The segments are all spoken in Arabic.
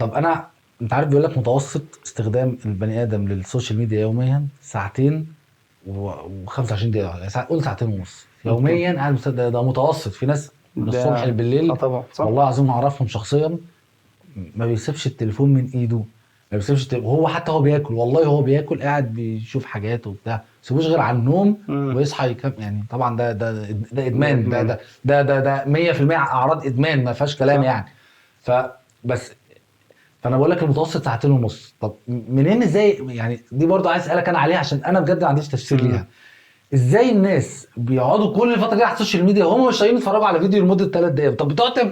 طب انت عارف بيقول لك متوسط استخدام البني ادم للسوشيال ميديا يوميا ساعتين و25 دقيقه، يعني قول ساعتين ونص اوكي. يوميا قاعد ده متوسط. في ناس من الصبح ده بالليل طبعا صح. والله العظيم اعرفهم شخصيا ما بيسيبش التليفون من ايده، ما بيسيبش وهو حتى هو بياكل، والله هو بياكل قاعد بيشوف حاجات وبتاع، ما يسيبوش غير على النوم امم. ويصحى يعني طبعا ده ده ادمان، ادمان. 100% اعراض ادمان ما فيهاش كلام صح. يعني. فبس فانا بقول لك المتوسط ساعتين ونص. طب منين ازاي يعني؟ دي برضه عايز اسالك انا عليها عشان انا بجد ما عنديش تفسير ليها. امم. ازاي الناس بيقعدوا كل الفتره دي على السوشيال ميديا وهم مش طايقين يتفرجوا على فيديو لمده 3 دقايق؟ طب بتقعد تعمل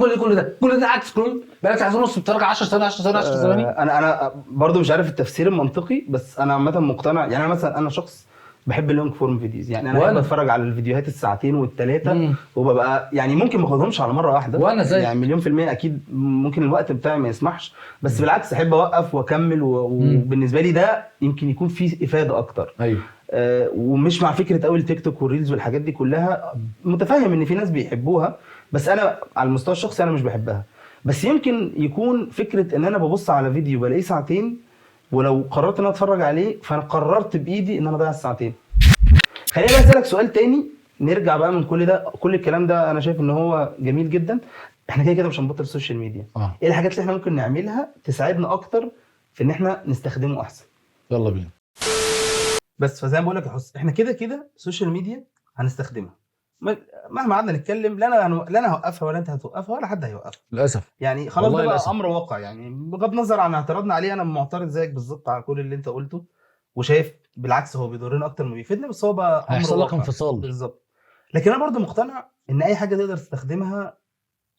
كل ده قاعد سكرول بقالك ساعتين ونص بتتفرج 10 ثواني 10 ثواني 10 ثواني. انا برضو مش عارف التفسير المنطقي، بس انا عامه مقتنع. يعني انا مثلا انا شخص بحب اللونج فورم فيديوز، يعني انا احب وانا اتفرج على الفيديوهات الساعتين والثلاثه، امم وببقى يعني ممكن ما اخدهمش على مره واحده، وانا يعني زيك. مليون في المية اكيد ممكن الوقت بتاعي ما يسمحش، بس بالعكس احب اوقف واكمل امم وبالنسبه لي ده يمكن يكون فيه افاده اكتر. ايوه. ومش مع فكره قوي التيك توك والريلز والحاجات دي كلها، متفهم ان في ناس بيحبوها، بس انا على المستوى الشخصي انا مش بحبها. بس يمكن يكون فكره ان انا ببص على فيديو بلاقيه ساعتين، ولو قررت ان انا اتفرج عليه فانا قررت بايدي ان انا اضيع الساعتين. خليني بقى اسالك سؤال تاني، نرجع بقى من كل ده، كل الكلام ده انا شايف ان هو جميل جدا. احنا كده كده مش هنبطل السوشيال ميديا، اه ايه الحاجات اللي احنا ممكن نعملها تساعدنا اكتر في ان احنا نستخدمه احسن؟ يلا بينا. بس فزي ما بقول لك يا حسن، احنا كده كده السوشيال ميديا هنستخدمها، مهما قعدنا نتكلم، لا انا هوقفها ولا انت هتوقفها ولا حد هيوقفها. للاسف. يعني خلاص ده والله بقى للاسف. امر واقع، يعني بغض النظر عن اعتراضنا عليه، انا معترض زيك بالظبط على كل اللي انت قلته، وشايف بالعكس هو بيضرنا اكتر ما بيفيدنا، بس هو بقى امر هيحصل لك واقع. انفصال. بالظبط. لكن انا برضو مقتنع ان اي حاجه تقدر تستخدمها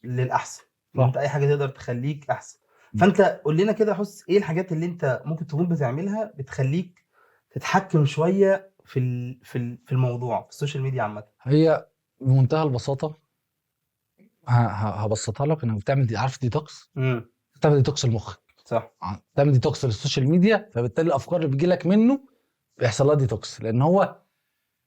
للاحسن، ان انت صح. اي حاجه تقدر تخليك احسن. فانت قول لنا كده يا حس، ايه الحاجات اللي انت ممكن تكون بتعملها بتخليك تتحكم شويه في الموضوع في السوشيال ميديا عامه؟ هي بمنتهى البساطه هبسطها لك انك بتعمل عارف ديتوكس. امم. بتعمل ديتوكس المخ، صح. تعمل ديتوكس للسوشيال ميديا، فبالتالي الافكار اللي بتجي لك منه بيحصل لها ديتوكس، لان هو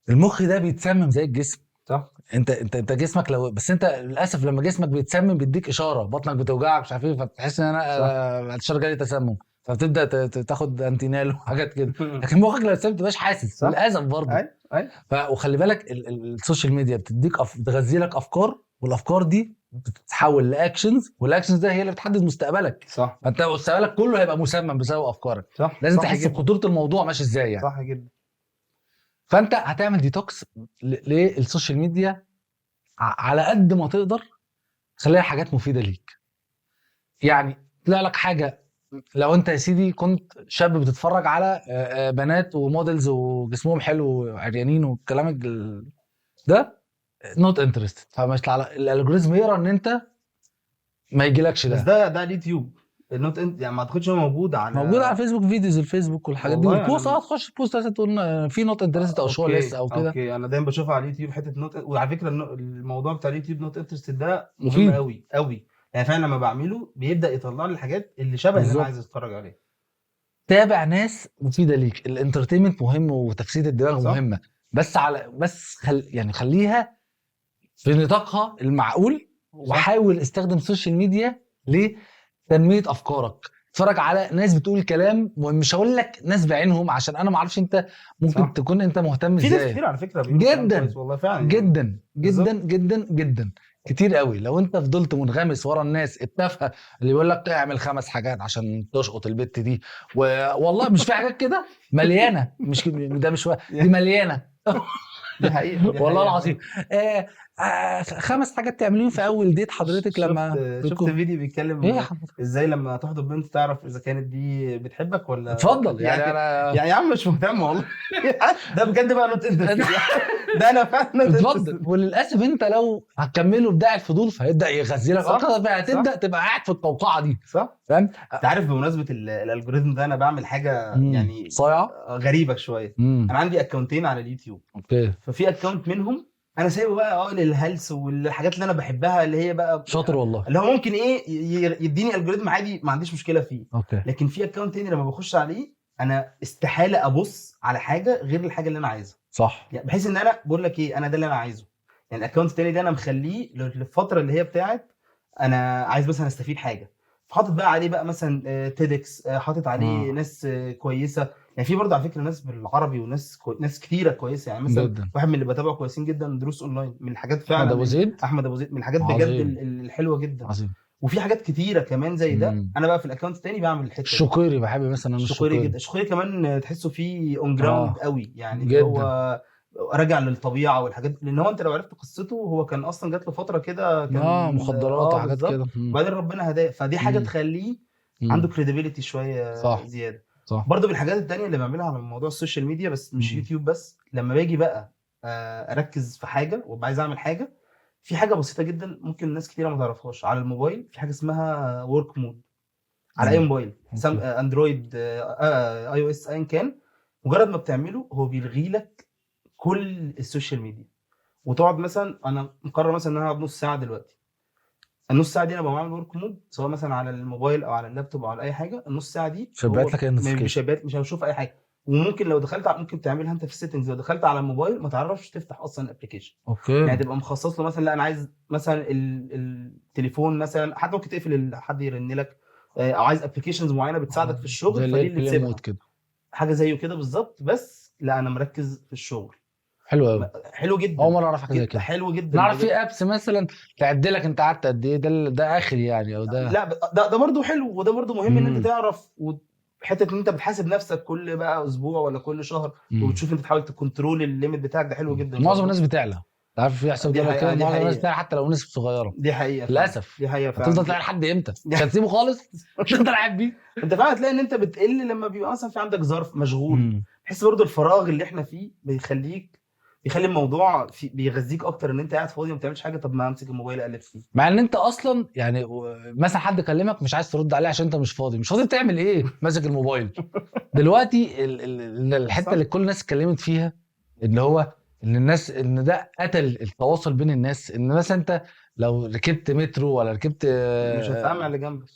المخ ده بيتسمم زي الجسم. صح. انت جسمك لو بس انت للاسف لما جسمك بيتسمم بيديك اشاره بطنك بتوجعك مش عارف ايه، فبتحس ان صح. انا الاشاره جالي تسمم، فبتبدا تاخد انتينال وحاجات كده. لكن مخك لو اتسمم تبقاش حاسس صح. للاسف برضه. اي اي. وخلي بالك السوشيال ميديا بتديك بتغذي لك افكار، والافكار دي بتتحول لاكشنز، والاكشنز ده هي اللي بتحدد مستقبلك. صح. فانت مستقبلك كله هيبقى مسمم بسبب افكارك. صح. لازم صح تحس جدا. بخطوره الموضوع ماشي ازاي يعني. صح جدا. فانت هتعمل ديتوكس للسوشيال ميديا على قد ما تقدر، خليها حاجات مفيده ليك. يعني طلع لك حاجه، لو انت يا سيدي كنت شاب بتتفرج على بنات وموديلز وجسمهم حلو وعريانين والكلام ده نوت انترستد، فمش على الالجوريزم يقرا ان انت ما يجيلكش بس ده. ده على اليوتيوب، النوت انت يعني ما اعتقدش انه موجود موجود على. على فيسبوك، فيديوز الفيسبوك والحاجات دي والله والبوست، انا تخش بوست مثلا تقول في نوت انترستد او شو لسه اوكي او كده. اوكي، انا دايما بشوفها على اليوتيوب حته نوت، وعلى فكره الموضوع بتاع اليوتيوب نوت انترستد ده مهم مفيد. قوي قوي. يعني فعلا لما بعمله بيبدا يطلع لي الحاجات اللي شبه اللي انا عايز بالظبط. اتفرج عليها. تابع ناس مفيده ليك، الانترتينمنت مهم وتفسير الدماغ صح. مهمه، بس على بس يعني خليها في نطاقها المعقول. صح. وحاول استخدم السوشيال ميديا لتنميه افكارك. اتفرج على ناس بتقول كلام، ومش هقول لك ناس بعينهم عشان انا ما اعرفش انت ممكن صح. تكون انت مهتم في ناس ازاي. كتير على فكره بيقولوا كلام جدا كويس والله فعلا يعني. جدا جدا بالظبط. جدا جدا. كتير قوي لو انت فضلت منغمس ورا الناس التافهه اللي بيقول لك اعمل 5 حاجات عشان تشقط البت دي، والله مش في حاجات كده مليانه، مش ده مش دي مليانه. دي حقيقه دي والله حقيقه العظيم. فعلا. 5 حاجات تعملين في اول ديت حضرتك شفت لما شفت بتكون. فيديو ايه يا بيتكلم حضرتك؟ ازاي لما تحضر بنت تعرف اذا كانت دي بتحبك ولا اتفضل يعني يعني. انا. يعني يا عم مش مهتم والله. ده بجد بقى نوت انترستد يعني. ده انا فعلا نوت اتفضل. انترستد. وللاسف انت لو هتكمله بداعي الفضول فهيبدا يغذي لك صح. اكتر، فهتبدا صح. تبقى قاعد في القوقعه دي. صح. فاهم. انت عارف بمناسبه الالجوريزم ده، انا بعمل حاجه يعني صايعه. غريبه شويه. انا عندي اكونتين على اليوتيوب، اوكي. ففي اكونت منهم انا سايبه بقى للهلس والحاجات اللي انا بحبها، اللي هي بقى شاطر والله. اللي هو ممكن ايه يديني الجوريزم عادي، ما عنديش مشكله فيه. اوكي. لكن في اكونت تاني لما بخش عليه انا استحاله ابص على حاجه غير الحاجه اللي انا عايزها. صح. يعني بحيث ان انا بقول لك ايه، انا ده اللي انا عايزه. يعني الاكونت التاني ده انا مخليه للفتره اللي هي بتاعت انا عايز مثلا استفيد حاجه، حاطط بقى عليه بقى مثلا تيدكس، حاطط عليه ناس كويسه. يعني في برضه على فكره ناس بالعربي وناس ناس كتيره كويسه. يعني مثلا جدا. واحد من اللي بتابعه كويسين جدا دروس اونلاين، من الحاجات احمد ابو فعلا زيد. احمد ابو زيد، من الحاجات بجد عظيم. الحلوه جدا. عظيم. وفي حاجات كتيره كمان زي ده. انا بقى في الاكونت التاني بعمل الحته دي. الشقيري بحب مثلا انا الشقيري الشقيري. جدا، الشقيري كمان تحسه فيه اون جراوند اه قوي، يعني اللي جدا. هو راجع للطبيعه والحاجات. لان هو انت لو عرفت قصته، هو كان اصلا جات له فتره كده اه كان مخدرات وحاجات كده. بالظبط. وبعدين ربنا هداه، فدي حاجه مم. تخليه عنده مم. كريديبيليتي شويه صح. زياده. صح. برضه من الحاجات التانية اللي بعملها على موضوع السوشيال ميديا، بس مش مم. يوتيوب بس، لما باجي بقى اركز في حاجه وابقى عايز اعمل حاجه، في حاجه بسيطه جدا ممكن ناس كتيره ما تعرفهاش. على الموبايل في حاجه اسمها ورك مود، على اي مم. موبايل، سام اوكي. اندرويد، اي او اس، ايا كان. مجرد ما بتعمله هو بيلغي لك كل السوشيال ميديا، وتقعد مثلا، انا مقرر مثلا ان انا هقعد نص ساعه دلوقتي. النص ساعه دي انا بعمل ورك مود، سواء مثلا على الموبايل او على اللابتوب او على اي حاجه. النص ساعه دي شبعت هو لك مش النوتيفيكيشن. هيبات، مش هشوف اي حاجه. وممكن لو دخلت ممكن تعملها انت في السيتنجز، لو دخلت على الموبايل ما تعرفش تفتح اصلا الابلكيشن. اوكي. يعني تبقى مخصص له مثلا، لا انا عايز مثلا التليفون مثلا، حتى ممكن تقفل حد يرن لك، او عايز ابلكيشنز معينه بتساعدك في الشغل، زي فدي اللي البلاي مود تسيبها. كده. حاجه زيه كده بالظبط. بس لا، انا مركز في الشغل. حلو قوي. حلو اول جدا مره اعرف حاجه زي جدا، كده. حلو جدا نعرف في بجد. ابس مثلا تعد لك انت قعدت قد ايه، ده اخر يعني او ده. لا ده برضه حلو، وده برضه مهم ان انت امم. تعرف. حته ان انت بتحاسب نفسك كل بقى اسبوع ولا كل شهر، امم. وبتشوف انت تحاول تكنترول الليميت بتاعك، ده حلو جدا معظم الناس برضه. بتعلى. انت عارف في حساب دي بيقول لك حقيقه، كده، دي معظم الناس حقيقه، بتعلى حتى لو نسب صغيره. دي حقيقه فعلا، للاسف. دي حقيقه فعلا هتفضل تعلى لحد امتى؟ مش دي هتسيبه خالص. مش هتفضل قاعد بيه. انت فعلا هتلاقي ان انت بتقل لما بيبقى مثلا في عندك ظرف مشغول. امم. تحس برضه الفراغ اللي احنا فيه بيخلي الموضوع بيغذيك اكتر، ان انت قاعد فاضي وما بتعملش حاجه، طب ما امسك الموبايل اقلب فيه. مع ان انت اصلا يعني مثلا حد كلمك مش عايز ترد عليه عشان انت مش فاضي. مش فاضي بتعمل ايه ماسك الموبايل؟ دلوقتي الحته اللي صح. كل الناس اتكلمت فيها، اللي هو ان الناس ان ده قتل التواصل بين الناس. ان مثلا انت لو ركبت مترو ولا ركبت مش هتسمع اللي جنبك.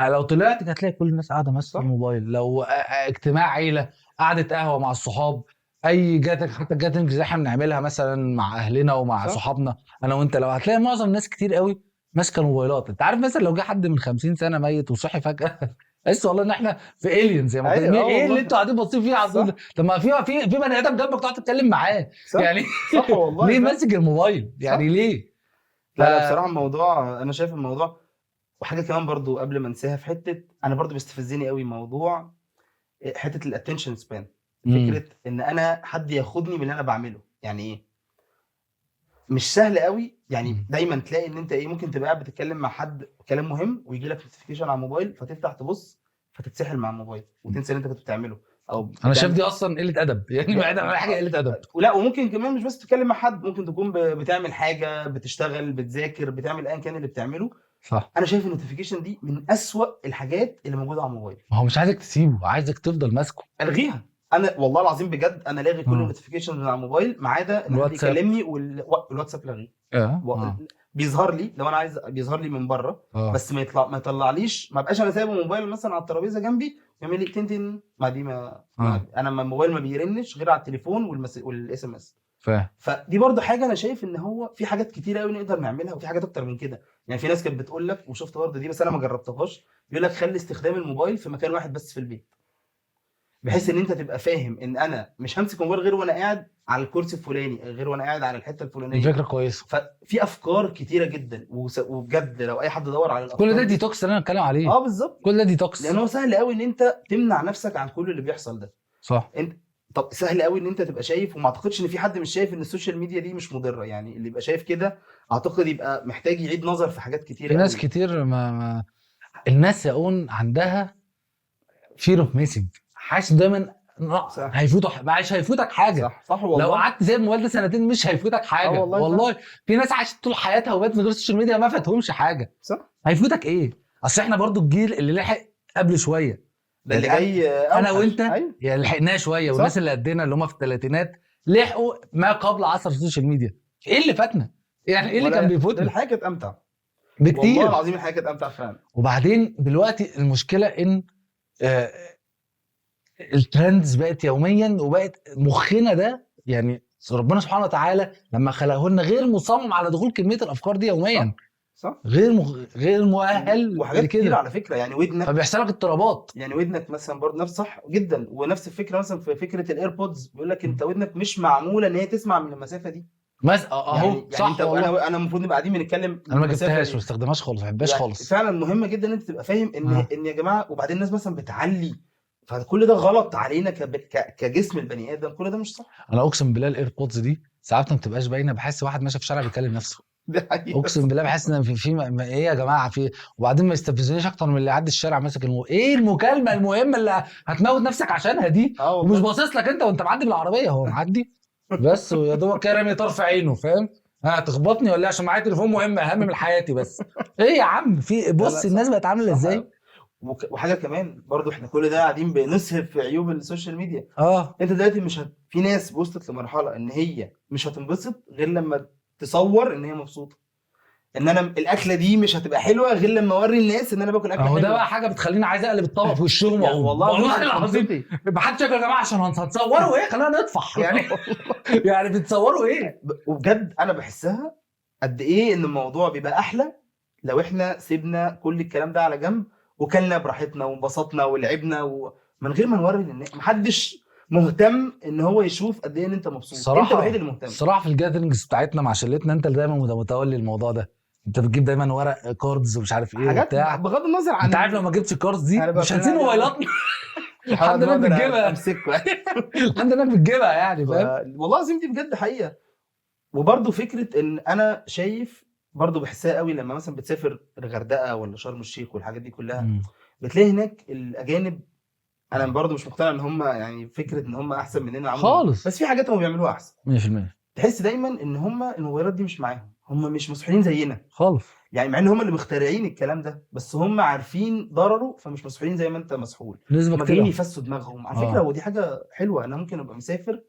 لو طلعت هتلاقي كل الناس قاعده ماسكه صح. الموبايل. لو اجتماع عيله، قعده قهوه مع الصحاب، اي جاتك حتى جاتنج زي احنا بنعملها مثلا مع اهلنا ومع صح. صحابنا انا وانت، لو هتلاقي معظم الناس كتير قوي ماسكه الموبايلات. انت عارف مثلا لو جه حد من 50 سنه ميت وصحي فجاه تحس والله ان احنا في الين زي ما كنا. ايوه، ايه اللي والله. انتوا قاعدين باصين فيه على طول ده؟ صح. طب ما في بني ادم جنبك تقعد تتكلم معاه صح. يعني. صح والله ليه فعلا. ماسك الموبايل يعني صح. ليه؟ ف لا لا، بصراحه الموضوع، انا شايف الموضوع. وحاجه كمان برضو قبل ما انساها، في حته انا برضو بيستفزني قوي موضوع حته الاتنشن سبان. امم. فكره ان انا حد ياخدني من اللي انا بعمله، يعني ايه؟ مش سهل قوي. يعني دايما تلاقي ان انت ايه، ممكن تبقى قاعد بتتكلم مع حد كلام مهم، ويجي لك نوتيفيكيشن على الموبايل، فتفتح تبص، فتتسحل مع الموبايل وتنسى اللي انت كنت بتعمله او انا شايف بتعمل. دي اصلا قله ادب يعني، بعيدا عن أي حاجه قله ادب. ولا وممكن كمان مش بس تتكلم مع حد، ممكن تكون بتعمل حاجه، بتشتغل، بتذاكر، بتعمل ايا كان اللي بتعمله. صح. انا شايف النوتيفيكيشن دي من اسوأ الحاجات اللي موجوده على الموبايل. ما هو مش عايزك تسيبه، عايزك تفضل ماسكه. الغيها. انا والله العظيم بجد انا لاغي كل اه. النوتيفيكيشن من على الموبايل، ما عدا ان حد الواتساب. يكلمني والواتساب لاغيه. اه. و- اه. بيظهر لي لو انا عايز، بيظهر لي من بره، اه. بس ما يطلعليش، ما بقاش انا سايبه موبايل مثلا على الترابيزه جنبي يعمل لي تن. ما دي اه. انا الموبايل ما بيرنش غير على التليفون والاس ام اس. فاهم. فدي برضو حاجه انا شايف ان هو في حاجات كتير قوي نقدر نعملها، وفي حاجات اكتر من كده. يعني في ناس كانت بتقول لك، وشفت برضو دي بس انا ما جربتهاش، بيقول لك خلي استخدام الموبايل في مكان واحد بس في البيت، بحيث ان انت تبقى فاهم ان انا مش همسك الموبايل غير وانا قاعد على الكرسي الفلاني، غير وانا قاعد على الحته دي الفلانيه. فكره كويسه. ففي افكار كتيره جدا، وبجد لو اي حد دور على كل الافكار ده دي. ديتوكس اللي انا بتكلم عليه. اه بالظبط. كل ده لان ديتوكس. هو سهل قوي ان انت تمنع نفسك عن كل اللي بيحصل ده. صح. انت طب سهل قوي ان انت تبقى شايف، وما اعتقدش ان في حد مش شايف ان السوشيال ميديا دي مش مضره. يعني اللي يبقى شايف كده اعتقد يبقى محتاج يعيد نظر في حاجات كتير في ناس قوي. كتير الناس يقون عندها فير اوف ميسنج، حاسس دايما صح. هيفوتك، مش هيفوتك حاجه. صح. صح لو والله. قعدت زي الموبايل ده سنتين مش هيفوتك اه حاجه والله فعلا. والله. في ناس عاشت طول حياتها وبقت من غير السوشيال ميديا ما فاتهمش حاجه. صح. هيفوتك ايه؟ اصل احنا برضو الجيل اللي لحق قبل شويه. ده اللي يعني انا جاي انا اوحش. وانت ايوه. يعني لحقناه شويه، والناس صح. اللي قدنا اللي هم في الثلاثينات لحقوا ما قبل عصر السوشيال ميديا. ايه اللي فاتنا؟ يعني ايه اللي كان ده بيفوتنا؟ الحياه كانت امتع. والله بكتير. العظيم الحياه كانت امتع فعلا. وبعدين دلوقتي المشكله ان آه، الترندز بقت يوميا، وبقت مخنا ده يعني ربنا سبحانه وتعالى لما خلقه لنا غير مصمم على دخول كميه الافكار دي يوميا. صح. صح. غير مؤهل وحاجات كتير لكده، على فكره، يعني ودنك، فبيحصل لك اضطرابات. يعني ودنك مثلا برضه نفس صح جدا. ونفس الفكره مثلا في فكره الايربودز، بيقول لك انت ودنك مش معموله ان هي تسمع من المسافه دي. اهو يعني صح انت والله. انا المفروض نبقى قاعدين بنتكلم من انا ما المسافه جبتهاش دي. وما استخدمهاش خالص، ما بحبهاش يعني خالص. فعلا مهمه جدا ان انت تبقى فاهم ان آه. ان يا جماعه. وبعدين الناس مثلا بتعلي، فكل ده غلط علينا كجسم البني ادم، كل ده مش صح. انا اقسم بالله الايربودز دي ساعات ما بتبقاش باينه، بحس واحد ماشي في الشارع بيكلم نفسه. دي حقيقه. اقسم بالله بحس ان ايه يا جماعه في. وبعدين ما يستفزنيش اكتر من اللي يعدي الشارع ماسك ايه المكالمه المهمه اللي هتموت نفسك عشانها دي، اه ومش والله. باصص لك انت وانت معدي بالعربيه، هو معدي بس ويا دوبك كده رامي طرف عينه، فاهم؟ هتخبطني ولا إيه؟ عشان معايا تليفون مهم اهم من حياتي بس. ايه يا عم في، لا بص لا الناس صح، بقت عامله صح ازاي. أوي. وحاجه كمان برضو، احنا كل ده قاعدين بنسهب في عيوب السوشيال ميديا. اه انت دلوقتي مش في ناس وصلت لمرحله ان هي مش هتنبسط غير لما تصور ان هي مبسوطه، ان انا الاكله دي مش هتبقى حلوه غير لما اوري الناس ان انا باكل اكله اهو ده بقى حلوه. حاجه بتخليني عايز اقلب الطبق في وشهم يعني واقوم، والله والله مش العظيم. منطقي. ما حدش ياكل يا جماعه عشان هتصوروا ايه، خلينا نطفح يعني. يعني بتصوروا ايه. وبجد انا بحسها قد ايه ان الموضوع بيبقى احلى لو احنا سيبنا كل الكلام ده على جنب، وكلنا براحتنا وانبسطنا ولعبنا ومن غير ما نوري للناس. محدش مهتم ان هو يشوف قد ايه ان انت مبسوط، انت الوحيد اللي مهتم. الصراحه في الجاذرينجز بتاعتنا مع شلتنا انت اللي دايما متولي الموضوع ده. انت بتجيب دايما ورق كاردز ومش عارف ايه حاجات وبتاع. بغض النظر عن انت عارف لو ما جبتش الكاردز دي هنبقى مش كلنا هنسيب قاعدين موبايلاتنا. لحد لحد ما انك اقدر بتجيبها. امسكه. لحد انك بتجيبها يعني فاهم. والله العظيم دي بجد حقيقه. وبرده فكره ان انا شايف برضه بحسها قوي لما مثلا بتسافر الغردقه ولا شرم الشيخ والحاجات دي كلها، مم. بتلاقي هناك الاجانب. انا برضه مش مقتنع ان هم يعني فكره ان هم احسن مننا عموما، خالص. بس في حاجات هم بيعملوها احسن. 100%. تحس دايما ان هم الموبايلات دي مش معاهم، هم مش مسؤولين زينا. خالص. يعني مع ان هم اللي مخترعين الكلام ده، بس هم عارفين ضرره فمش مسؤولين زي ما انت مسؤول. نسبه هم جايين كتير. يفسوا دماغهم على فكره، اه ودي حاجه حلوه. انا ممكن ابقى مسافر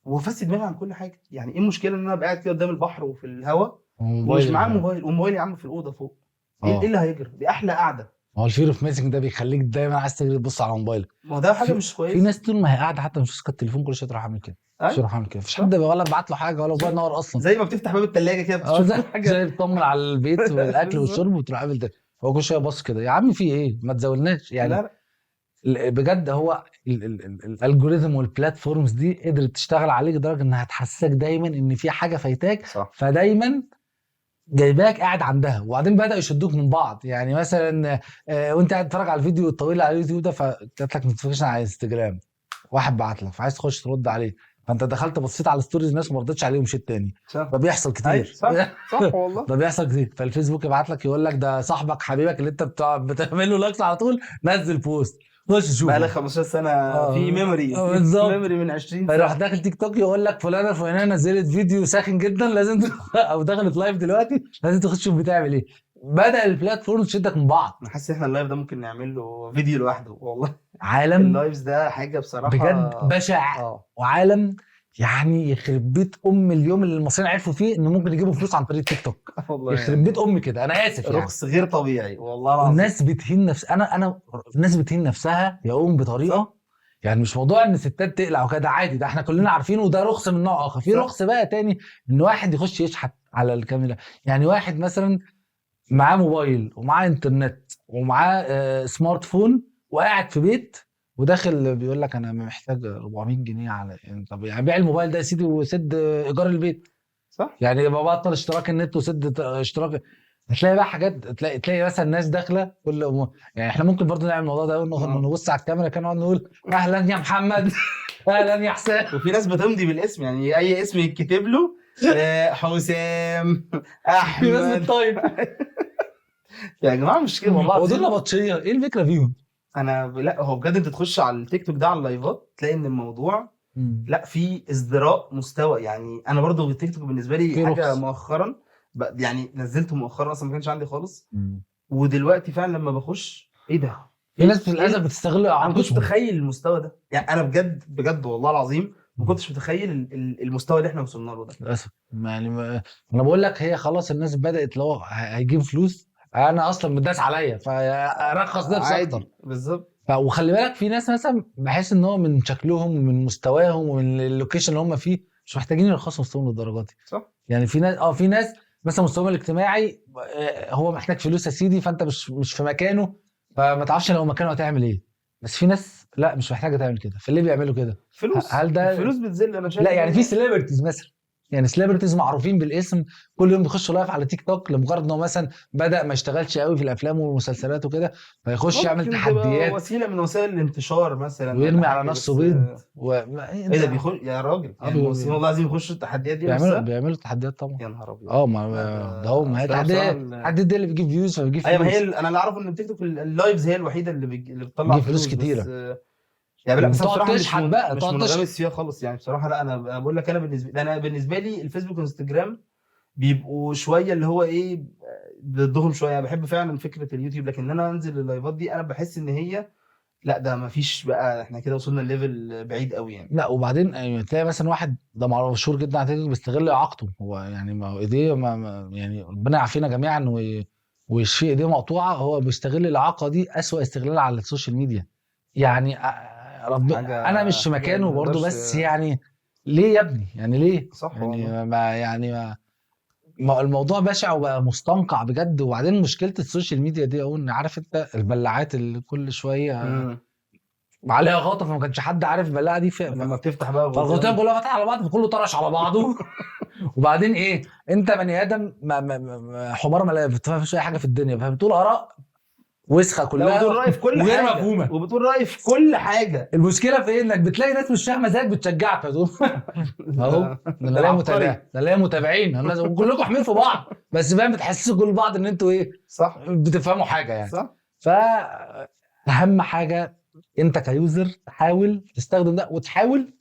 وافسي دماغي عن كل حاجه. يعني ايه المشكله ان انا ابقى قاعد كده قدام البحر وفي الهواء ومش موبايل معايا موبايل، وموبايلي يا عم في الاوضه فوق؟ ايه اه. اللي هيجرى؟ دي احلى قعده. ما هو الفير اوف ميسنج ده بيخليك دايما عايز تجري تبص على موبايلك. ما هو ده حاجه في مش في كويسه. ناس طول ما هي قاعده حتى مش ماسكه التليفون كل شويه تروح عامل كده، مش ايوه يروح عامل كده، مفيش صح حد ولا بعت له حاجه ولا موبايل صح. نور اصلا. زي ما بتفتح باب الثلاجه كده اه بتشوف زي كل حاجه. زي بتطمن على البيت والاكل بالظبط. والشرب وتروح عامل ده. هو كل شويه باص كده، يا عم في ايه ما تزولناش لا يعني. لا بجد هو الالجوريزم والبلاتفورمز دي قدرت تشتغل عليك لدرجه انها تحسسك دايما ان في حاجه فايتاك، صح فدايما جايباك قاعد عندها. وبعدين بدأوا يشدوك من بعض، يعني مثلا وانت قاعد تتفرج على الفيديو الطويل على اليوتيوب ده، فجات لك نوتيفيكيشن على انستجرام، واحد بعت لك فعايز تخش ترد عليه، فانت دخلت بصيت على ستوريز الناس وما ردتش عليه ومشيت تاني. صح. ده بيحصل ايوه كتير. صح صح والله. ده بيحصل كتير. فالفيسبوك يبعت لك يقول لك ده صاحبك حبيبك اللي انت بتعمل له لايكس على طول نزل بوست، خش بقى لك شوفه. 15 سنه في اه ميموري، في بالظبط. ميموري من 20 فيروح سنه. داخل تيك توك يقول لك فلانه الفلانيه نزلت فيديو ساخن جدا لازم او دخلت لايف دلوقتي لازم تخش تشوف بتعمل ايه. بدأ البلاتفورم تشدك من بعض. انا حاسس ان احنا اللايف ده ممكن نعمل له فيديو لوحده والله. عالم اللايفز ده حاجه بصراحه. بجد بشع. اه وعالم يعني يخرب بيت اليوم اللي المصريين عرفوا فيه انه ممكن يجيبوا فلوس عن طريق تيك توك. والله يخرب بيت يعني كده، انا اسف يعني. رخص غير طبيعي والله العظيم. والناس بتهين نفس انا الناس بتهين نفسها يقوم صح بطريقه. يعني مش موضوع ان ستات تقلع وكده عادي، ده احنا كلنا عارفينه، وده رخص من نوع اخر. في صح رخص بقى تاني ان واحد يخش يشحت على الكاميرا. يعني واحد مثلا معاه موبايل ومعاه انترنت ومعاه سمارت فون وقاعد في بيت وداخل بيقول لك انا محتاج 400 جنيه على يعني. طب يعني بيع الموبايل ده يا سيدي وسد ايجار البيت. صح يعني يبقى بطل اشتراك النت وسد اشتراك. هتلاقي بقى حاجات، تلاقي مثلا ناس داخله يعني احنا ممكن برضو نعمل الموضوع ده نبص على الكاميرا كده نقعد نقول اهلا يا محمد اهلا يا حسام. وفي ناس بتمضي بالاسم، يعني اي اسم يتكتب له حسام في ناس احمد. بتطيب. يا جماعه مش كده والله هو دول العظيم. نبطشيه، ايه الفكره فيهم؟ لا هو بجد انت تخش على التيك توك ده على اللايفات تلاقي ان الموضوع لا في ازدراء مستوى. يعني انا برضو التيك توك بالنسبه لي في حاجه رخص. مؤخرا يعني نزلته مؤخرا، اصلا ما كانش عندي خالص. ودلوقتي فعلا لما بخش ايه ده، في ناس إيه للاسف بتستغل انا ما كنتش اعاقتهم. متخيل المستوى ده. يعني انا بجد بجد والله العظيم ما كنتش متخيل المستوى اللي احنا وصلنا له ده. للاسف يعني انا بقول لك هي خلاص الناس بدات لو هيجيب فلوس، انا اصلا متداس عليا فارخص نفسي اكتر. عادي بالظبط. وخلي بالك في ناس مثلا بحس ان هو من شكلهم ومن مستواهم ومن اللوكيشن اللي هم فيه مش محتاجين يرخصوا نفسهم للدرجات دي. صح يعني في ناس مثلا مستواه الاجتماعي هو محتاج فلوس يا سيدي، فانت مش في مكانه، فما تعرفش لو مكانه هتعمل ايه. بس في ناس لا مش محتاجه تعمل كده، فليه بيعملوا كده؟ فلوس، هل ده الفلوس بتذل، انا شايف لا ان يعني في هي سيلبرتيز مثلا، يعني سيلبرتيز معروفين بالاسم، كل يوم بيخشوا لايف على تيك توك لمجرد انه مثلا بدا ما يشتغلش قوي في الافلام والمسلسلات وكده، فيخش يعمل ممكن تبقى تحديات وسيله من وسائل الانتشار مثلا ولا ويرمي على حاجه، نفسه بس بيض إيه ايه ده انت. بيخش يا راجل؟ يعني الممثلين والله العظيم يخشوا التحديات دي نفسها؟ بيعملوا تحديات طبعا. يا نهار ابيض. اه لا ده هو، ما هي اصل انا بصراحه التحديات دي اللي بيجيب فيوز فبيجيب ايوه، ما هي فلوس، انا اللي اعرفه ان التيك توك اللايفز هي الوحيده اللي بتطلع بيجيب فلوس فلوس، بس كتيره، يعني لا، بس انا وبتقعد بصراحه تشحت بقى، مش تقعد منغمس تشحت. فيها خالص يعني بصراحه. لا انا بقول لك، انا بالنسبه لي الفيسبوك والانستجرام بيبقوا شويه اللي هو ايه، ضدهم شويه. يعني بحب فعلا فكره اليوتيوب، لكن انا انزل اللايفات دي انا بحس ان هي لا، ده ما فيش بقى، احنا كده وصلنا لليفل بعيد قوي يعني. لا وبعدين يعني تلاقي مثلا واحد ده مشهور جدا على تيك توك بيستغل اعاقته هو، يعني ما هو ايديه يعني ربنا يعافينا جميعا ويشفي ايديه مقطوعه، هو بيستغل الاعاقه دي اسوأ استغلال على السوشيال ميديا. يعني انا مش في حاجه مكانه ما برضه، تقدرش. بس يعني ليه يا ابني؟ يعني ليه؟ صح والله. يعني الموضوع بشع وبقى مستنقع بجد. وبعدين مشكله السوشيال ميديا دي اقول، عارف انت البلاعات اللي كل شويه امم عليها غلطه، فما كانش حد عارف البلاعه دي لما بتفتح بقى فالغطيان غطيان. كلها فتح على بعض، فكله طرش على بعضه. وبعدين ايه، انت بني ادم حمار ما بتفهمش اي حاجه في الدنيا، فبتقول اراء وسخه لا، وبتقول كلها رايي في كل وغير حاجه، مفهومه. وبتقول رايي في كل حاجه. المشكله في ايه؟ انك بتلاقي ناس مش فاهمه زيك بتشجعك، فتقول اهو ده العبقري. ده لاقي متابعين الناس وكلكم حمير في بعض، بس فاهم بتحسسوا كل بعض ان انتوا ايه، صح بتفهموا حاجه يعني. صح. فاهم حاجه، انت كيوزر تحاول تستخدم ده، وتحاول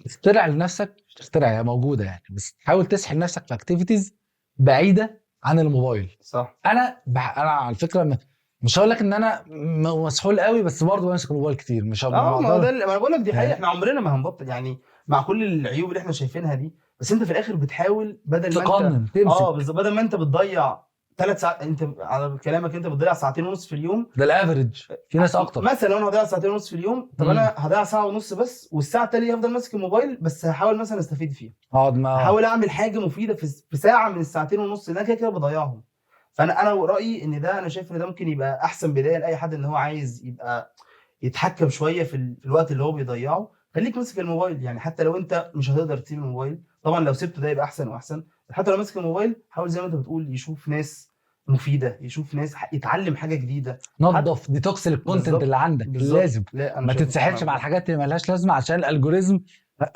تخترع لنفسك، مش تخترع، هي موجوده يعني، بس تحاول تسحل نفسك في اكتيفيتيز بعيده عن الموبايل. صح. انا على فكره مش هقول لك ان انا مسحول قوي، بس برضه بمسك الموبايل كتير، مش ما اه، ما هو ده اقدر ما انا بقول لك، دي حقيقه، يعني احنا عمرنا ما هنبطل يعني مع كل العيوب اللي احنا شايفينها دي. بس انت في الاخر بتحاول، بدل ما انت تقنن تمسك. بالظبط، بدل ما انت بتضيع 3 ساعات، انت على كلامك انت بتضيع ساعتين ونص في اليوم ده الافريج، في ناس اكتر. مثلا. لو انا هضيع ساعتين ونص في اليوم، طب امم انا هضيع ساعه ونص بس، والساعه التانيه هفضل ماسك الموبايل، بس هحاول مثلا استفيد فيها، اقعد ما هحاول اعمل حاجه مفيده في ساعه من الساعتين ونص اللي انا كده كده بضيعهم. فانا رايي ان ده، انا شايف ان ده ممكن يبقى احسن بدايه لاي حد ان هو عايز يبقى يتحكم شويه في الوقت اللي هو بيضيعه. خليك ماسك الموبايل، يعني حتى لو انت مش هتقدر تسيب الموبايل، طبعا لو سبته ده يبقى احسن واحسن. حتى لو ماسك الموبايل، حاول زي ما انت بتقول يشوف ناس مفيده، يشوف ناس يتعلم حاجه جديده. حتى نظف ديتوكس الكونتنت اللي بالظبط عندك بالظبط. لازم. لا انا ما شايفه صح تتسحلش مع بجد. الحاجات اللي ملهاش لازمه، عشان الالجوريزم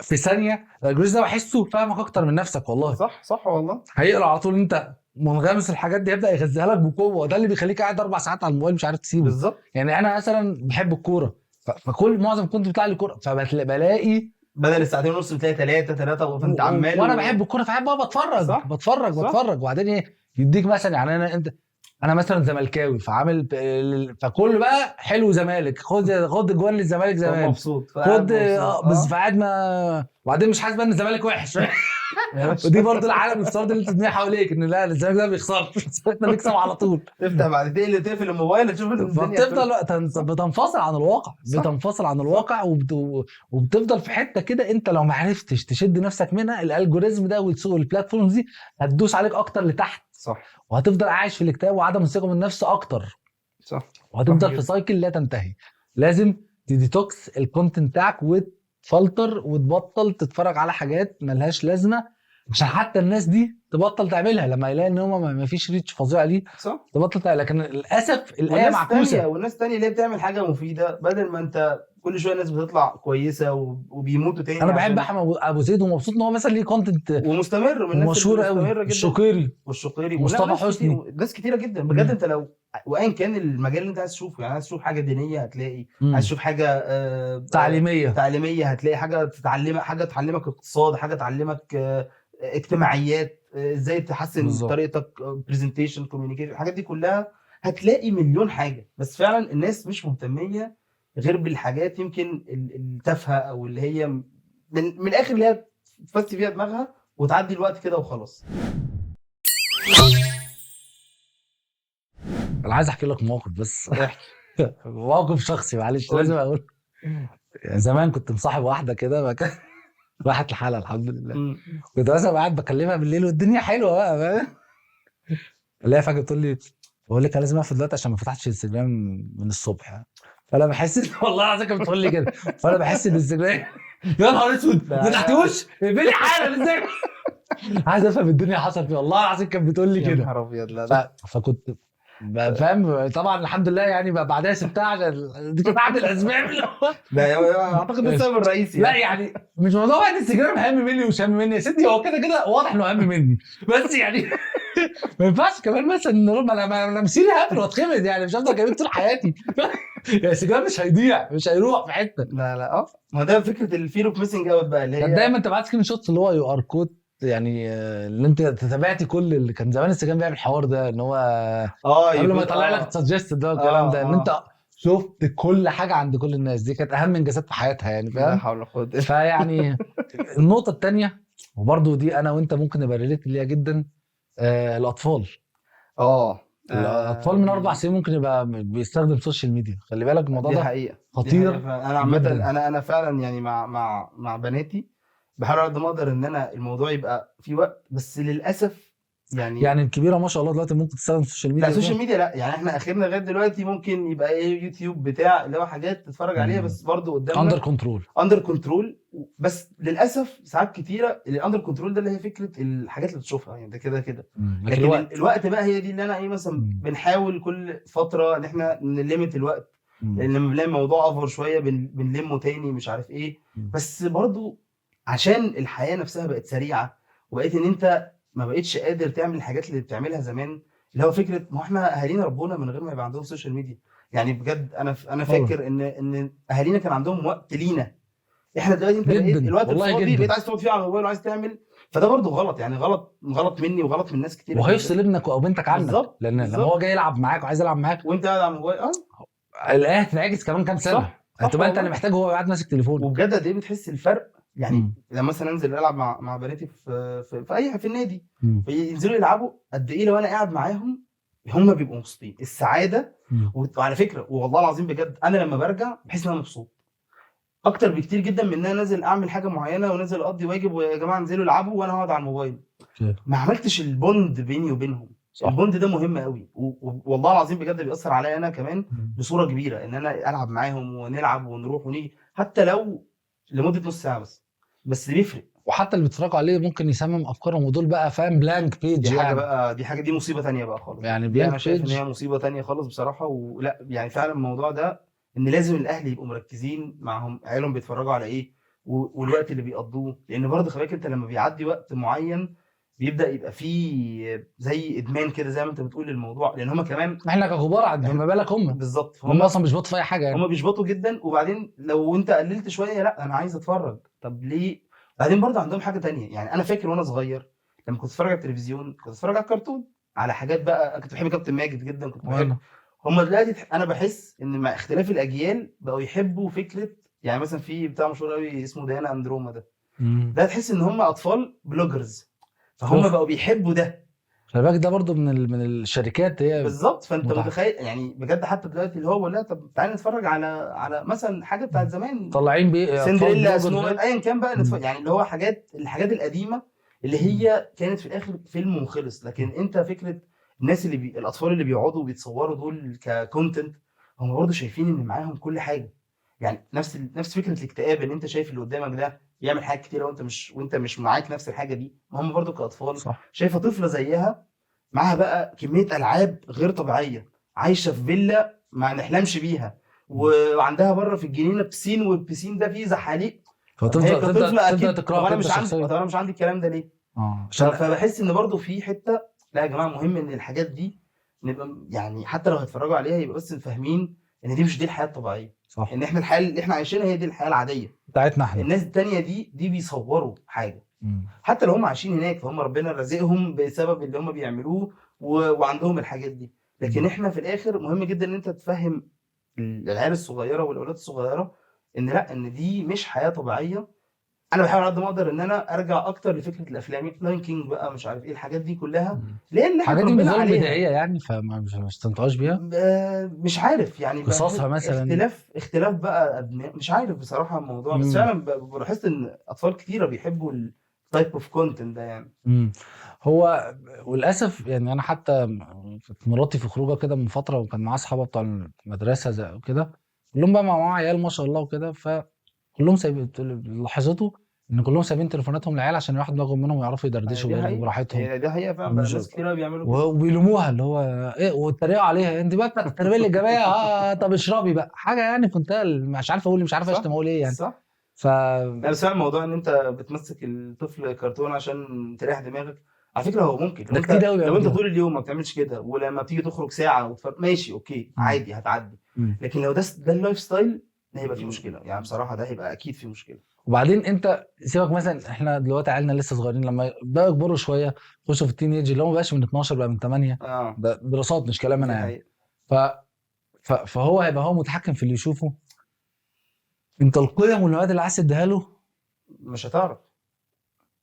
في ثانيه الالجوريزم ده بحسه فاهمك اكتر من نفسك والله. صح صح والله. هيقرا على طول انت منغمس الحاجات دي، يبدا يغذيها لك بقوه، ده اللي بيخليك قاعد 4 ساعات على الموبايل مش عارف تسيبه. بالظبط. يعني انا مثلا بحب الكوره، فكل معظم كنت بيطلع لي كوره، فبلاقي بدل الساعتين ونص بتلاقي ثلاثه، فانت عمال وانا بحب الكوره، فقاعد بقى بتفرج صح صح. بتفرج. وبعدين ايه، يديك مثلا يعني انا مثلا زملكاوي، فعامل فكل بقى حلو زمالك، خد جوان للزمالك فهو زمالك، مبسوط، فقاعد خد مبسوط بس فقعد ما. وبعدين مش حاسس بقى ان الزمالك وحش. يا باشا. ودي برضو العالم الافتراضي اللي انت تبنيه حواليك، ان لا الزمالك ده ما بيخسرش، احنا بنكسب على طول. تفتح بعد تقفل الموبايل تشوف ان الدنيا فبتفضل خلصت. وقت صح بتنفصل عن الواقع، صح بتنفصل عن صح الواقع وبتفضل في حته كده، انت لو ما عرفتش تشد نفسك منها، الالجوريزم ده والسوق البلاتفورمز دي هتدوس عليك اكتر لتحت، صح وهتفضل عايش في الاكتئاب وعدم الثقه بالنفس اكتر، صح صح وهتفضل في جدا. سايكل لا تنتهي. لازم تديتوكس الكونتنت بتاعك وتفلتر، وتبطل تتفرج على حاجات ملهاش لازمه، عشان حتى الناس دي تبطل تعملها لما يلاقي ان هم ما فيش ريتش فظيع ليه، صح. تبطل تعمل. لكن للاسف الايه والناس تانية معكوسه. والناس تانية اللي هي بتعمل حاجة مفيدة، بدل ما انت كل شوية الناس بتطلع كويسة وبيموتوا تاني انا بحب عشان. احمد أبو زيد، ومبسوط ان هو مثلا ليه كونتنت ومستمر، من الناس اللي ومشهور قوي، مستمرة جدا. الشقيري والشقيري، ولا ومصطفى وناس كتير، حسني. ناس كتيرة جدا بجد. مم. انت لو وايا كان المجال اللي انت عايز تشوفه، يعني عايز تشوف حاجة دينية هتلاقي، عايز مم. تشوف حاجة تعليميه. تعليمية هتلاقي، حاجة تتعلمك، حاجة تعلمك اقتصاد، حاجة تعلمك اجتماعيات، ازاي تحسن بالظبط. طريقتك، برزنتيشن، كوميونيكيشن، الحاجات دي كلها هتلاقي مليون حاجة. بس فعلا الناس مش مهتمية غير بالحاجات يمكن التافهة، او اللي هي من الاخر اللي هي تفسي فيها دماغها وتعدي الوقت كده وخلاص. انا عايز احكي لك موقف بس. احكي. موقف شخصي معلش قول لازم لي. اقول. زمان كنت مصاحب واحده كده راحت لحالها الحمد لله. مم. كنت مثلا قاعد بكلمها بالليل والدنيا حلوه بقى فاهم؟ اللي هي فجاه بتقول لي بقول لك انا لازم اقفل دلوقتي عشان ما فتحتش انستجرام من الصبح. فانا بحس والله العظيم كانت بتقول لي كده. فانا بحس ان الانستجرام يا نهار اسود ما فتحتوش اقفلي حالا ازاي. عايز افهم الدنيا حصل فيه، والله العظيم كانت بتقول لي يا كده. نهار ابيض. لا فكنت فاهم طبعا الحمد لله يعني بعدها سبتها عشان دي كانت احد الاسباب اللي هو اعتقد ده السبب الرئيسي لا يعني مش موضوع بقى الانستجرام اهم مني ومش اهم مني يا ستي، هو كده كده واضح انه اهم مني بس يعني ما ينفعش كمان مثلا نقول ما انا مسيري هقفل واتخمد يعني مش هفضل جايبين طول حياتي. يعني الانستجرام مش هيضيع مش هيروح في حته. لا ما ده فكره الفير اوف ميسنج اوت بقى اللي كان هي دايما تبعت سكرين شوتس اللي هو يو ار كود يعني اللي انت تتابعتي كل اللي كان زمان انستجرام بيعمل الحوار ده ان هو قبل ما يكون يطلع لك سجست ده والكلام ده ان انت شفت كل حاجه عند كل الناس. دي كانت اهم انجازات في حياتها يعني لا فاهم. حول ولا قوه الا فيعني النقطه الثانيه وبرضو دي انا وانت ممكن نبقى ريليت ليها جدا. الاطفال اه الاطفال من 4 سنين ممكن يبقى بيستخدم سوشيال ميديا. خلي بالك الموضوع دي ده حقيقه خطير فعلا. انا عامه جدا. انا فعلا يعني مع بناتي بحاول على قد ما اقدر ان انا الموضوع يبقى في وقت، بس للاسف يعني يعني الكبيره ما شاء الله دلوقتي ممكن تستخدم السوشيال لا ميديا سوشيال وكده ميديا لا، يعني احنا اخرنا لغايه دلوقتي ممكن يبقى ايه يوتيوب بتاع اللي هو حاجات تتفرج عليها بس برضو اندر قدامنا كنترول. اندر كنترول. بس للاسف ساعات كتيره الاندر كنترول ده اللي هي فكره الحاجات اللي تشوفها يعني ده كده كده، لكن لكن الوقت الوقت بقى هي دي اللي انا ايه مثلا بنحاول كل فتره ان احنا نليمت الوقت، لان لما بنلاقي الموضوع اوفر شويه بنلمه تاني مش عارف ايه. بس برضو عشان الحياه نفسها بقت سريعه وبقيت ان انت ما بقتش قادر تعمل الحاجات اللي بتعملها زمان، اللي هو فكره ما احنا اهالينا ربونا من غير ما يبقى عندهم سوشيال ميديا. يعني بجد انا طبعا فاكر ان اهالينا كان عندهم وقت لينا. احنا دلوقتي انت بقيت جدا الوقت والله الفاضي بقيت جدا. عايز تقعد فيه على الموبايل وعايز تعمل. فده برضو غلط، يعني غلط مني وغلط من ناس كتيره جدا. وهيفصل ابنك او بنتك عنك لان لما هو بالظبط جاي يلعب معاك وعايز يلعب معاك وانت قاعد على الموبايل الايه هتنعكس كمان كام سنه. صح هتبقى انت اللي والله. محتاجه وهو قاعد ماسك تليفونه. وبجد قد ايه بتحس الفرق يعني مم. لما مثلا انزل العب مع بناتي في اي في النادي، مم. ينزلوا يلعبوا قد ايه لو انا قاعد معاهم هم بيبقوا مبسوطين السعاده. مم. وعلى فكره والله العظيم بجد انا لما برجع بحس ان انا مبسوط اكتر بكتير جدا من ان انا نازل اعمل حاجه معينه ونازل اقضي واجب ويا جماعه انزلوا العبوا وانا هقعد على الموبايل. كده. ما عملتش البوند بيني وبينهم. صح. البوند ده مهم قوي والله العظيم بجد بيأثر عليا انا كمان مم. بصوره كبيره ان انا العب معاهم ونلعب ونروح ونيجي حتى لو لمده نص ساعه بس بيفرق. وحتى اللي بيتفرجوا عليه ممكن يسمم افكارهم ودول بقى فاهم بلانك بيج يعني. دي مصيبه تانية بقى خالص بقى. يعني دي انا بلانك شايف ان بيج. هي مصيبه تانية خالص بصراحه. ولا يعني فعلا الموضوع ده ان لازم الاهل يبقوا مركزين معهم عيالهم بيتفرجوا على ايه والوقت اللي بيقضوه، لان برضه خلي بالك انت لما بيعدي وقت معين بيبدا يبقى فيه زي ادمان كده زي ما انت بتقول للموضوع، لان هم كمان احنا ككبار عاد احنا ما بالك هم. بالظبط هم هم اصلا مش بيطفوا في اي حاجه يعني. هم بيشبطوا جدا. وبعدين لو انت قللت شويه لا انا عايز اتفرج طب ليه. بعدين برضه عندهم حاجه تانية، يعني انا فاكر وانا صغير لما كنت اتفرج على التلفزيون كنت اتفرج على الكرتون على حاجات بقى كنت بحب كابتن ماجد جدا كنت بحب. وانا هم دلوقتي انا بحس ان مع اختلاف الاجيال بقوا يحبوا فكره، يعني مثلا في بتاع مشهور قوي اسمه ديانا اندروما ده تحس ان هم اطفال بلوجرز فهم شوف بقوا بيحبوا ده. خلي بالك ده برضو من الشركات هي بالظبط فانت متعة. متخيل يعني بجد حتى دلوقتي اللي هو لا طب تعالى نتفرج على مثلا حاجه بتاعت زمان طالعين بيه اطفال سندريلا بلوجرز سنو وايت ده. ايا كان بقى يعني اللي هو الحاجات القديمه اللي هي كانت في الاخر فيلم وخلص. لكن انت فكره الناس الاطفال اللي بيقعدوا وبيتصوروا دول ككونتنت هم برضه شايفين ان معاهم كل حاجه. يعني نفس فكره الاكتئاب ان انت شايف اللي قدامك ده بيعمل حاجات كتيره وانت مش معاك نفس الحاجه دي. هم برضه كاطفال صح. شايفه طفله زيها معاها بقى كميه العاب غير طبيعيه عايشه في فيلا ما نحلمش بيها وعندها بره في الجنينه بسين والبسين ده فيه زحاليق. طب هي فتبدا كطفله تبدا اكيد طب تكرهك انا انت مش عندي شخصيا. طب انا مش عندي الكلام ده ليه. عشان فبحس ان برضو في حته لا يا جماعه مهم ان الحاجات دي نبقى يعني حتى لو هيتفرجوا عليها يبقى بس فاهمين ان دي مش دي الحياه الطبيعيه. صح ان احنا الحياه اللي احنا عايشينها هي دي الحياه العاديه. بتاعتنا احنا. الناس التانية دي بيصوروا حاجه حتى لو هم عايشين هناك فهم ربنا رزقهم بسبب اللي هم بيعملوه وعندهم الحاجات دي. لكن احنا في الاخر مهم جدا ان انت تفهم العيال الصغيره والاولاد الصغيره ان لا ان دي مش حياه طبيعيه. انا بحاول على قد ما اقدر ان انا ارجع اكتر لفكره الافلام لاين كينج بقى مش عارف ايه الحاجات دي كلها لان احنا الحاجات دي اتربينا بالنسبه لهم عليها. بدائيه يعني فما مش تستمتعوش بيها. مش عارف يعني قصصها مثلا. اختلاف بقى مش عارف بصراحه الموضوع. بس فعلا بلاحظت ان اطفال كتيره بيحبوا تايب اوف كونتنت ده يعني. هو وللاسف يعني انا حتى كانت مراتي في خروجه كده من فتره وكان معاها اصحابها بتوع المدرسه زي كده، كلهم بقى معاهم عيال ما شاء الله وكده، فكلهم سايبين، لاحظته ان كلهم سايبين تليفوناتهم للعيال عشان ياخدوا بالهم منهم ويعرفوا يدردشوا دي ويرغوا حقيقة، براحتهم. هي دي حقيقة فعلا بقى، مش ناس كتير قوي بيعملوا كده. وبيلوموها اللي هو ايه ويتريقوا عليها، انت بقى التربيه الايجابيه طب اشربي بقى حاجه يعني كنت مش عارف اقول، مش عارف اشتم اقول ايه يعني. صح. ف لا بس فعلا الموضوع ان انت بتمسك الطفل كرتون عشان تريح دماغك، على فكره هو ممكن ده كتير قوي لو بيعملوا انت كده. طول اليوم ما بتعملش كده، ولما بتيجي تخرج ساعه ماشي اوكي مم. عادي هتعدي. مم. لكن لو ده اللايف ستايل، ده هيبقى فيه مشكله يعني، بصراحه ده هيبقى اكيد فيه مشكله. وبعدين انت سيبك مثلا، احنا دلوقتي عيالنا لسه صغيرين، لما بقى يكبروا شويه يخشوا في التين ايج اللي هو ما بقاش من 12 بقى من 8، اه ده دراسات مش كلام انا دي يعني. حقيقه. ف... فهو هيبقى هو متحكم في اللي يشوفه. انت القيم والمبادئ اللي عايز تديها له، مش هتعرف.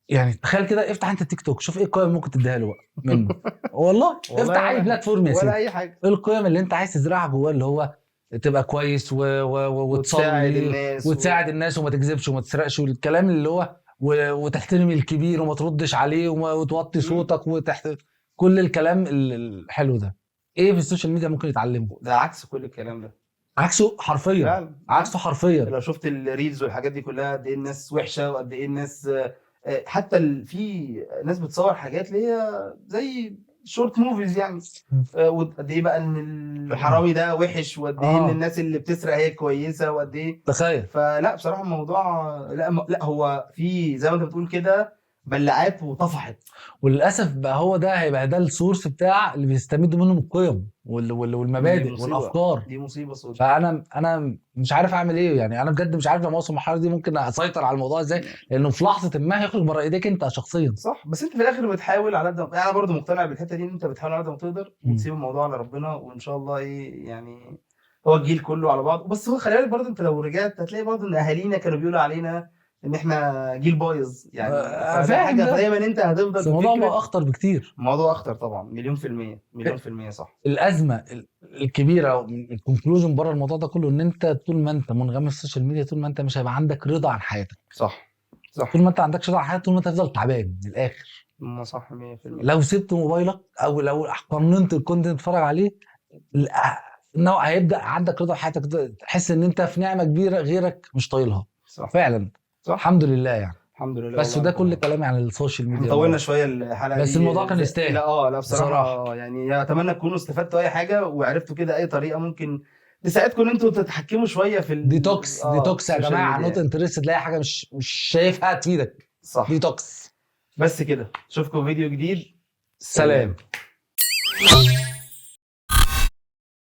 يعني تخيل كده، افتح انت التيك توك شوف ايه القيم اللي ممكن تديها له بقى منه. والله والله افتح ولا اي حاجة. بلاتفورم يا ولا سيدي، اي حاجه. ايه القيم اللي انت عايز تزرعها جواه، اللي هو تبقى كويس وتساعد وتصلي الناس وتساعد الناس وما تكذبش وما تسرقش، والكلام اللي هو وتحترم الكبير وما تردش عليه وتوطي مم. صوتك كل الكلام الحلو ده. ايه في السوشيال ميديا ممكن يتعلمه؟ ده عكس كل الكلام ده. عكسه حرفيا، فعلا عكسه حرفيا. لو شفت الريلز والحاجات دي كلها، قد ايه الناس وحشه وقد ايه الناس حتى في ناس بتصور حاجات اللي هي زي شورت موفيز يعني، وقد ايه بقى ان الحرامي ده وحش، وقد ايه ان الناس اللي بتسرق هي كويسه، وقد ايه. تخيل. فلا بصراحه الموضوع لا هو في زي ما انت بتقول كده بلعات وطفحت. وللاسف بقى هو ده هيبقى ده السورس بتاع اللي بيستمدوا منه من القيم دي والمبادئ مصيبه، والافكار. دي مصيبه سود. فانا مش عارف اعمل ايه يعني، انا بجد مش عارف لما اوصل المرحله دي ممكن اسيطر على الموضوع ازاي، لانه في لحظه ما هيخرج بره ايديك انت شخصيا. صح، بس انت في الاخر بتحاول على قد يعني انا برضو مقتنع بالحته دي، ان انت بتحاول على قد ما تقدر وتسيب الموضوع على ربنا، وان شاء الله ايه يعني هو الجيل كله على بعض. بس هو خلي بالك برضو، انت لو رجعت هتلاقي برضو ان اهالينا كانوا بيقولوا علينا ان احنا جيل بايظ يعني، فده فاهم حاجه ده، دايما انت هتفضل بس الموضوع بقى بفكره. اخطر بكتير. الموضوع اخطر طبعا، مليون في المية، مليون في المية صح. الازمه الكبيره الكونكلوجن بره الموضوع ده كله، ان انت طول ما انت منغمس في السوشيال ميديا، طول ما انت مش هيبقى عندك رضا عن حياتك. صح صح. طول ما انت عندكش رضا عن حياتك، طول ما انت هتفضل تعبان من الاخر. ما صح 100%. لو سبت موبايلك او لو قننت الكونتنت تتفرج عليه، انه هيبدا عندك رضا في حياتك، تحس ان انت في نعمه كبيره غيرك مش طايلها. صح فعلا. صح. الحمد لله يعني. الحمد لله. بس والله وده ربنا كل يعين. كلامي عن السوشيال احنا ميديا طولنا النهارده، شويه الحلقه بس دي الموضوع كان يستاهل. لا بصراحه يعني اتمنى تكونوا استفدتوا اي حاجه، وعرفتوا كده اي طريقه ممكن تساعدكم ان انتوا تتحكموا شويه في ديتوكس ديتوكس يا السوشيال جماعه، نوت ميديا. انترست تلاقي حاجه مش شايفها تفيدك. صح. ديتوكس. بس كده، اشوفكم فيديو جديد. سلام. سلام.